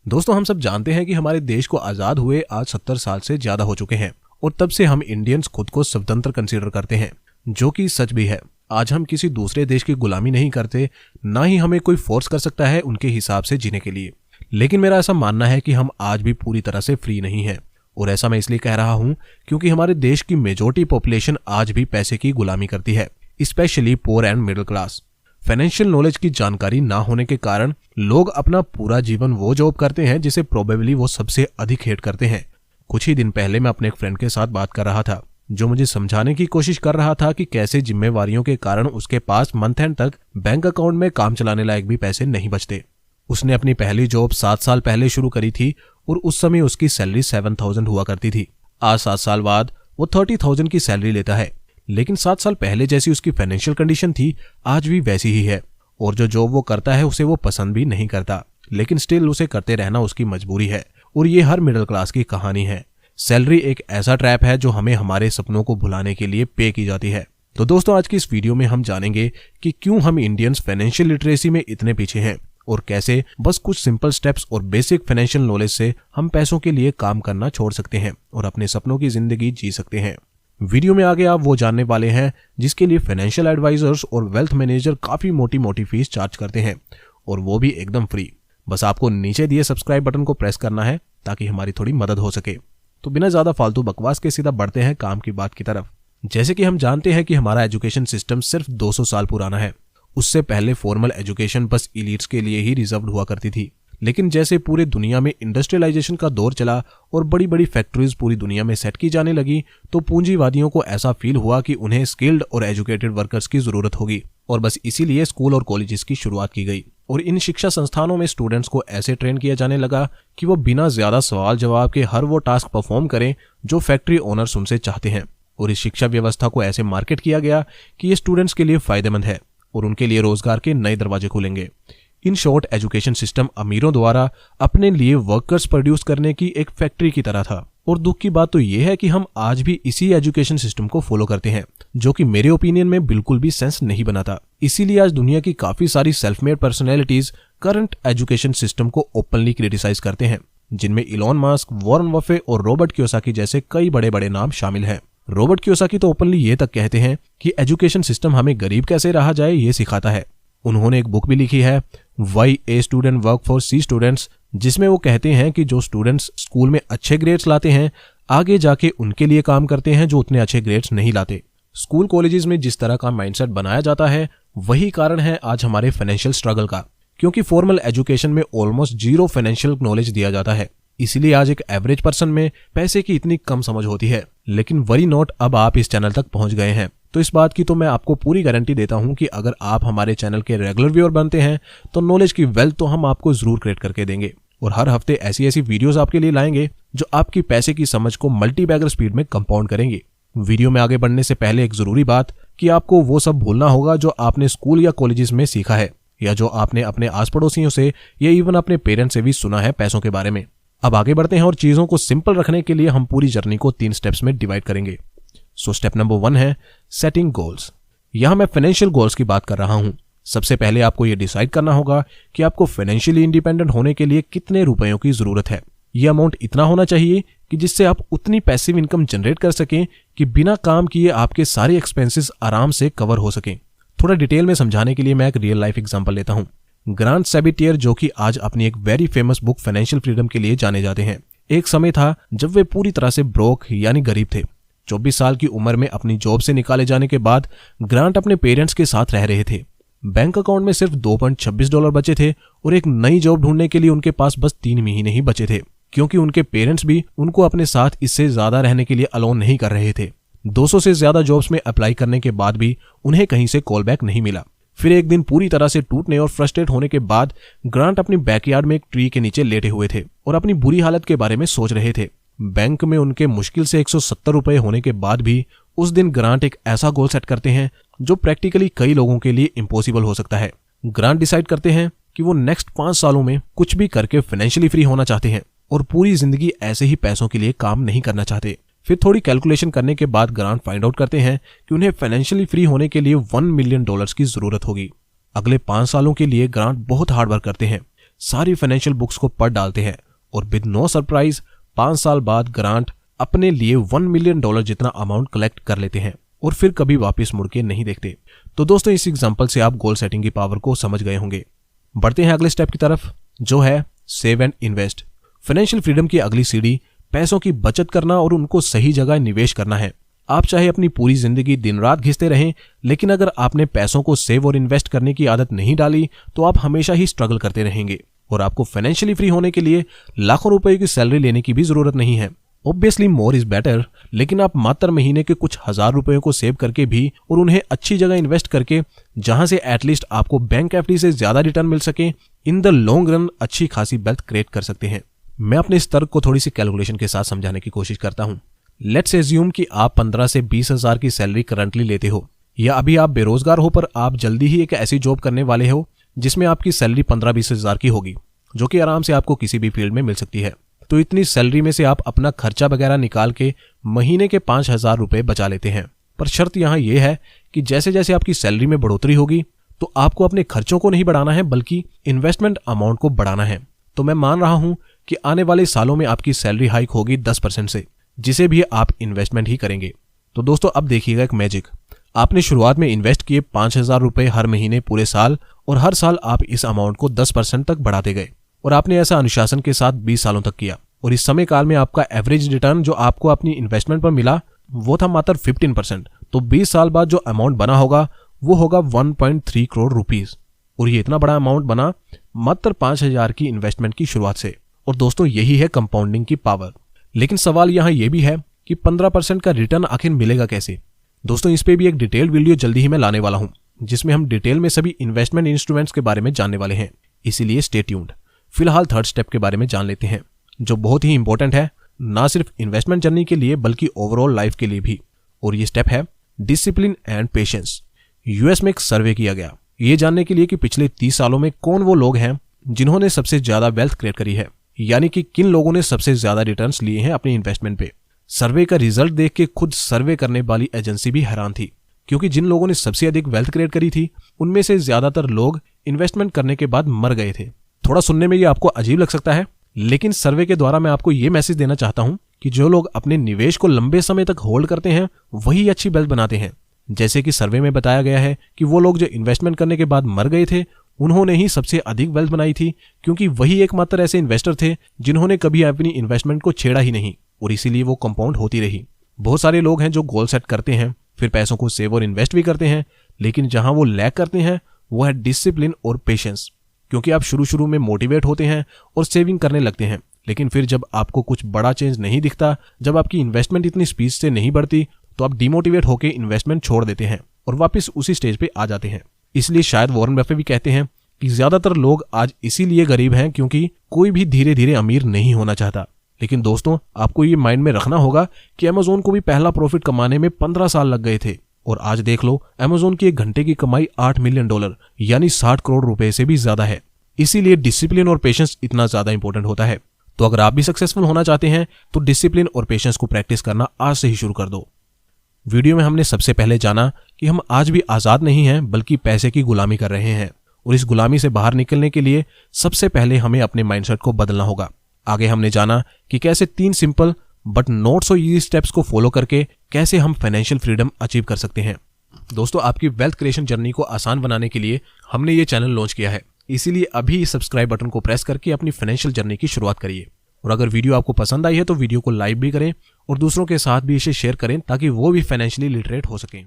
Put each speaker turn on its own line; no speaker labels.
दोस्तों, हम सब जानते हैं कि हमारे देश को आजाद हुए आज 70 साल से ज्यादा हो चुके हैं और तब से हम इंडियंस खुद को स्वतंत्र कंसीडर करते हैं, जो कि सच भी है। आज हम किसी दूसरे देश की गुलामी नहीं करते, ना ही हमें कोई फोर्स कर सकता है उनके हिसाब से जीने के लिए। लेकिन मेरा ऐसा मानना है कि हम आज भी पूरी तरह से फ्री नहीं हैं, और ऐसा मैं इसलिए कह रहा हूं क्योंकि हमारे देश की मेजॉरिटी पॉपुलेशन आज भी पैसे की गुलामी करती है, specially poor and middle class. Financial knowledge की जानकारी ना होने के कारण लोग अपना पूरा जीवन वो जॉब करते हैं जिसे प्रोबेबली वो सबसे अधिक हेट करते हैं। कुछ ही दिन पहले मैं अपने एक फ्रेंड के साथ बात कर रहा था, जो मुझे समझाने की कोशिश कर रहा था कि कैसे जिम्मेवारियों के कारण उसके पास मंथ एंड तक बैंक अकाउंट में काम चलाने लायक भी पैसे नहीं बचते। उसने अपनी पहली जॉब 7 साल पहले शुरू करी थी और उस समय उसकी सैलरी 7,000 हुआ करती थी। आज 7 साल बाद वो 30,000 की सैलरी लेता है, लेकिन 7 साल पहले जैसी उसकी फाइनेंशियल कंडीशन थी आज भी वैसी ही है, और जो जॉब वो करता है उसे वो पसंद भी नहीं करता, लेकिन स्टिल उसे करते रहना उसकी मजबूरी है। और ये हर मिडिल क्लास की कहानी है। सैलरी एक ऐसा ट्रैप है जो हमें हमारे सपनों को भुलाने के लिए पे की जाती है। तो दोस्तों, आज की इस वीडियो में हम जानेंगे कि क्यों हम इंडियंस फाइनेंशियल लिटरेसी में इतने पीछे हैं और कैसे बस कुछ सिंपल स्टेप्स और बेसिक फाइनेंशियल नॉलेज से हम पैसों के लिए काम करना छोड़ सकते हैं और अपने सपनों की जिंदगी जी सकते हैं। वीडियो में आगे आप वो जानने वाले हैं जिसके लिए फाइनेंशियल एडवाइजर्स और वेल्थ मैनेजर काफी मोटी फीस चार्ज करते हैं, और वो भी एकदम फ्री। बस आपको नीचे दिए सब्सक्राइब बटन को प्रेस करना है ताकि हमारी थोड़ी मदद हो सके। तो बिना ज्यादा फालतू बकवास के सीधा बढ़ते हैं काम की बात की तरफ। जैसे कि हम जानते हैं कि हमारा एजुकेशन सिस्टम सिर्फ 200 साल पुराना है। उससे पहले फॉर्मल एजुकेशन बस इलीट्स के लिए ही रिजर्व्ड हुआ करती थी, लेकिन जैसे पूरे दुनिया में इंडस्ट्रियलाइजेशन का दौर चला और बड़ी बड़ी फैक्ट्रीज पूरी दुनिया में सेट की जाने लगी, तो पूंजीवादियों को ऐसा फील हुआ कि उन्हें स्किल्ड और एजुकेटेड वर्कर्स की जरूरत होगी, और बस इसीलिए स्कूल और कॉलेजेस की शुरुआत की गई। और इन शिक्षा संस्थानों में स्टूडेंट्स को ऐसे ट्रेन किया जाने लगा कि वो बिना ज्यादा सवाल जवाब के हर वो टास्क परफॉर्म करें जो फैक्ट्री ओनर्स उनसे चाहते हैं। और इस शिक्षा व्यवस्था को ऐसे मार्केट किया गया कि ये स्टूडेंट्स के लिए फायदेमंद है और उनके लिए रोजगार के नए दरवाजे खुलेंगे। इन शॉर्ट, एजुकेशन सिस्टम अमीरों द्वारा अपने लिए वर्कर्स प्रोड्यूस करने की एक फैक्ट्री की तरह था। और दुख की बात तो यह है कि हम आज भी इसी एजुकेशन सिस्टम को फॉलो करते हैं, जो कि मेरे ओपिनियन में बिल्कुल भी सेंस नहीं बनाता। इसीलिए आज दुनिया की काफी सारी self made personalities current education system को ओपनली क्रिटिसाइज करते हैं, जिनमें इलॉन मस्क, वॉरेन बफे और रॉबर्ट कियोसाकी जैसे कई बड़े बड़े नाम शामिल हैं। रॉबर्ट कियोसाकी तो ओपनली ये तक कहते हैं कि एजुकेशन सिस्टम हमें गरीब कैसे रहा जाए ये सिखाता है। उन्होंने एक बुक भी लिखी है, why A student work for C students, जिसमें वो कहते हैं कि जो स्टूडेंट्स स्कूल में अच्छे ग्रेड्स लाते हैं आगे जाके उनके लिए काम करते हैं जो उतने अच्छे ग्रेड्स नहीं लाते। स्कूल कॉलेजेस में जिस तरह का माइंडसेट बनाया जाता है वही कारण है आज हमारे फाइनेंशियल स्ट्रगल का, क्योंकि फॉर्मल एजुकेशन में ऑलमोस्ट जीरो फाइनेंशियल नॉलेज दिया जाता है। इसीलिए आज एक एवरेज पर्सन में पैसे की इतनी कम समझ होती है। लेकिन वरी नॉट, अब आप इस चैनल तक पहुंच गए हैं तो इस बात की तो मैं आपको पूरी गारंटी देता हूं कि अगर आप हमारे चैनल के रेगुलर व्यूअर बनते हैं तो नॉलेज की वेल्थ तो हम आपको जरूर क्रिएट करके देंगे, और हर हफ्ते ऐसी वीडियोस आपके लिए लाएंगे जो आपकी पैसे की समझ को मल्टीबैगर स्पीड में कंपाउंड करेंगे। वीडियो में आगे बढ़ने से पहले एक जरूरी बात कि आपको वो सब भूलना होगा जो आपने स्कूल या कॉलेजेस में सीखा है, या जो आपने अपने आस पड़ोसियों से या इवन अपने पेरेंट्स से भी सुना है पैसों के बारे में। अब आगे बढ़ते हैं और चीजों को सिंपल रखने के लिए हम पूरी जर्नी को 3 स्टेप्स में डिवाइड करेंगे। सो स्टेप नंबर 1 है सेटिंग गोल्स। यहां मैं फाइनेंशियल गोल्स की बात कर रहा हूं। सबसे पहले आपको यह डिसाइड करना होगा कि आपको फाइनेंशियली इंडिपेंडेंट होने के लिए कितने रुपयों की जरूरत है। यह अमाउंट इतना होना चाहिए कि जिससे आप उतनी पैसिव इनकम जनरेट कर सकें कि बिना काम किए आपके सारे एक्सपेंसेस आराम से कवर हो सकें। थोड़ा डिटेल में समझाने के लिए मैं एक रियल लाइफ एग्जांपल लेता हूं। ग्रांट सैबिटियर, जो कि आज अपनी एक very famous book financial freedom के लिए जाने जाते हैं, एक समय था जब वे पूरी तरह से ब्रोक यानी गरीब थे। 24 साल की उम्र में अपनी जॉब से निकाले जाने के बाद ग्रांट अपने पेरेंट्स के साथ रह रहे थे। बैंक अकाउंट में सिर्फ $2.26 बचे थे और एक नई जॉब ढूंढने के लिए उनके पास बस 3 महीने ही बचे थे, क्योंकि उनके पेरेंट्स भी उनको अपने साथ इससे ज्यादा रहने के लिए अलाउ नहीं कर रहे थे। 200 से ज्यादा जॉब्स में अप्लाई करने के बाद भी उन्हें कहीं से कॉल बैक नहीं मिला। फिर एक दिन पूरी तरह से टूटने और फ्रस्ट्रेट होने के बाद ग्रांट अपनी बैकयार्ड में एक ट्री के नीचे लेटे हुए थे और अपनी बुरी हालत के बारे में सोच रहे थे। बैंक में उनके मुश्किल से 170 रुपए होने के बाद भी उस दिन ग्रांट एक ऐसा गोल सेट करते हैं जो प्रैक्टिकली कई लोगों के लिए इम्पॉसिबल हो सकता है। ग्रांट डिसाइड करते हैं कि वो नेक्स्ट 5 सालों में कुछ भी करके फाइनेंशियली फ्री होना चाहते हैं और पूरी जिंदगी ऐसे ही पैसों के लिए काम नहीं करना चाहते। फिर थोड़ी कैलकुलेशन करने के बाद ग्रांट फाइंड आउट करते हैं कि उन्हें फाइनेंशियली फ्री होने के लिए $1 मिलियन की जरूरत होगी। अगले 5 सालों के लिए ग्रांट बहुत हार्ड वर्क करते हैं, सारी फाइनेंशियल बुक्स को पढ़ डालते हैं और विद नो सरप्राइज 5 साल बाद ग्रांट अपने लिए $1 मिलियन जितना अमाउंट कलेक्ट कर लेते हैं और फिर कभी वापस मुड़ के नहीं देखते। तो दोस्तों इस एग्जांपल से आप गोल सेटिंग की पावर को समझ गए होंगे। बढ़ते हैं अगले स्टेप की तरफ, जो है save and invest. Financial freedom की अगली सीढ़ी पैसों की बचत करना और उनको सही जगह निवेश करना है। आप चाहे अपनी पूरी जिंदगी दिन रात घिसते रहें, लेकिन अगर आपने पैसों को सेव और इन्वेस्ट करने की आदत नहीं डाली तो आप हमेशा ही स्ट्रगल करते रहेंगे और आपको फाइनेंशियली फ्री होने के लिए लाखों रुपए की सैलरी लेने की भी जरूरत नहीं है। ऑब्वियसली मोर इज बेटर, लेकिन आप मात्र महीने के कुछ हजार रुपयों को सेव करके भी और उन्हें अच्छी जगह इन्वेस्ट करके, जहां से एटलीस्ट आपको बैंक एफडी से ज्यादा रिटर्न मिल सके, इन द लॉन्ग रन अच्छी खासी वेल्थ क्रिएट कर सकते हैं। मैं अपने इस तर्क को थोड़ी सी कैलकुलेशन के साथ समझाने की कोशिश करता हूं। लेट्स एज्यूम कि आप 15 से 20 हजार की सैलरी करंटली लेते हो, या अभी आप बेरोजगार हो पर आप जल्दी ही एक ऐसी जॉब करने वाले हो जिसमें आपकी सैलरी 15-20 हजार की होगी, जो कि आराम से आपको किसी भी फील्ड में मिल सकती है। तो इतनी सैलरी में से आप अपना खर्चा वगैरह निकाल के महीने के 5,000 रुपए बचा लेते हैं। पर शर्त यहाँ यह है कि जैसे जैसे आपकी सैलरी में बढ़ोतरी होगी तो आपको अपने खर्चों को नहीं बढ़ाना है, बल्कि इन्वेस्टमेंट अमाउंट को बढ़ाना है। तो मैं मान रहा हूं कि आने वाले सालों में आपकी सैलरी हाइक होगी 10% से, जिसे भी आप इन्वेस्टमेंट ही करेंगे। तो दोस्तों अब देखिएगा एक मैजिक। आपने शुरुआत में इन्वेस्ट किए 5,000 रुपए हर महीने पूरे साल, और हर साल आप इस अमाउंट को 10% तक बढ़ाते गए और आपने ऐसा अनुशासन के साथ 20 सालों तक किया। और इस समय काल में आपका एवरेज रिटर्न जो आपको अपनी इन्वेस्टमेंट पर मिला वो था मात्र 15%। तो 20 साल बाद जो अमाउंट बना होगा वो होगा 1.3 करोड़ रुपीस। और ये इतना बड़ा अमाउंट बना मात्र 5,000 की इन्वेस्टमेंट की शुरुआत से। और दोस्तों यही है कंपाउंडिंग की पावर। लेकिन सवाल यहाँ यह भी है कि 15% का रिटर्न आखिर मिलेगा कैसे। दोस्तों इस पे भी एक डिटेल वीडियो जल्दी ही मैं लाने वाला हूं, जिसमें हम डिटेल में सभी इन्वेस्टमेंट इंस्ट्रूमेंट्स के बारे में जानने वाले हैं, इसीलिए स्टे ट्यून्ड। फिलहाल थर्ड स्टेप के बारे में जान लेते हैं, जो बहुत ही इंपॉर्टेंट है, ना सिर्फ इन्वेस्टमेंट जर्नी के लिए बल्कि ओवरऑल लाइफ के लिए भी। और ये स्टेप है डिसिप्लिन एंड पेशेंस। यूएस में एक सर्वे किया गया ये जानने के लिए कि पिछले 30 सालों में कौन वो लोग हैं जिन्होंने सबसे ज्यादा वेल्थ क्रिएट करी है, यानी कि किन लोगों ने सबसे ज्यादा रिटर्न्स लिए हैं अपनी इन्वेस्टमेंट पे। सर्वे का रिजल्ट देख के खुद सर्वे करने वाली एजेंसी भी हैरान थी, क्योंकि जिन लोगों ने सबसे अधिक वेल्थ क्रिएट करी थी उनमें से ज्यादातर लोग इन्वेस्टमेंट करने के बाद मर गए थे। थोड़ा सुनने में ये आपको अजीब लग सकता है, लेकिन सर्वे के द्वारा मैं आपको ये मैसेज देना चाहता हूं कि जो लोग अपने निवेश को लंबे समय तक होल्ड करते हैं वही अच्छी वेल्थ बनाते हैं। जैसे कि सर्वे में बताया गया है कि वो लोग जो इन्वेस्टमेंट करने के बाद मर गए थे उन्होंने ही सबसे अधिक वेल्थ बनाई थी, क्योंकि वही एकमात्र ऐसे इन्वेस्टर थे जिन्होंने कभी अपनी इन्वेस्टमेंट को छेड़ा ही नहीं, और इसीलिए वो कंपाउंड होती रही। बहुत सारे लोग हैं जो गोल सेट करते हैं, फिर पैसों को सेव और इन्वेस्ट भी करते हैं, लेकिन जहां वो लैक करते हैं वो है डिसिप्लिन और पेशेंस। क्योंकि आप शुरू में मोटिवेट होते हैं और सेविंग करने लगते हैं, लेकिन फिर जब आपको कुछ बड़ा चेंज नहीं दिखता, जब आपकी इन्वेस्टमेंट इतनी स्पीड से नहीं बढ़ती, तो आप डिमोटिवेट होकर इन्वेस्टमेंट छोड़ देते हैं और वापस उसी स्टेज पे आ जाते हैं। इसलिए शायद वॉरेन बफेट भी कहते हैं कि ज्यादातर लोग आज इसीलिए गरीब हैं क्योंकि कोई भी धीरे धीरे अमीर नहीं होना चाहता। लेकिन दोस्तों आपको ये माइंड में रखना होगा कि अमेज़न को भी पहला प्रॉफिट कमाने में 15 साल लग गए थे, और आज देख लो अमेज़न की एक घंटे की कमाई $8 मिलियन यानी 60 करोड़ रुपए से भी ज्यादा है। इसीलिए डिसिप्लिन और पेशेंस इतना ज्यादा इंपॉर्टेंट होता है। तो अगर आप भी सक्सेसफुल होना चाहते हैं तो डिसिप्लिन और पेशेंस को प्रैक्टिस करना आज से ही शुरू कर दो। वीडियो में हमने सबसे पहले जाना कि हम आज भी आजाद नहीं हैं बल्कि पैसे की गुलामी कर रहे हैं, और इस गुलामी से बाहर निकलने के लिए सबसे पहले हमें अपने माइंडसेट को बदलना होगा। आगे हमने जाना कि कैसे 3 simple but not so easy steps को फॉलो करके कैसे हम फाइनेंशियल फ्रीडम अचीव कर सकते हैं। दोस्तों आपकी वेल्थ क्रिएशन जर्नी को आसान बनाने के लिए हमने ये चैनल लॉन्च किया है, इसीलिए अभी इस सब्सक्राइब बटन को प्रेस करके अपनी फाइनेंशियल जर्नी की शुरुआत करिए। और अगर वीडियो आपको पसंद आई है तो वीडियो को लाइक भी करें और दूसरों के साथ भी इसे शेयर करें ताकि वो भी फाइनेंशियली लिटरेट हो सकें।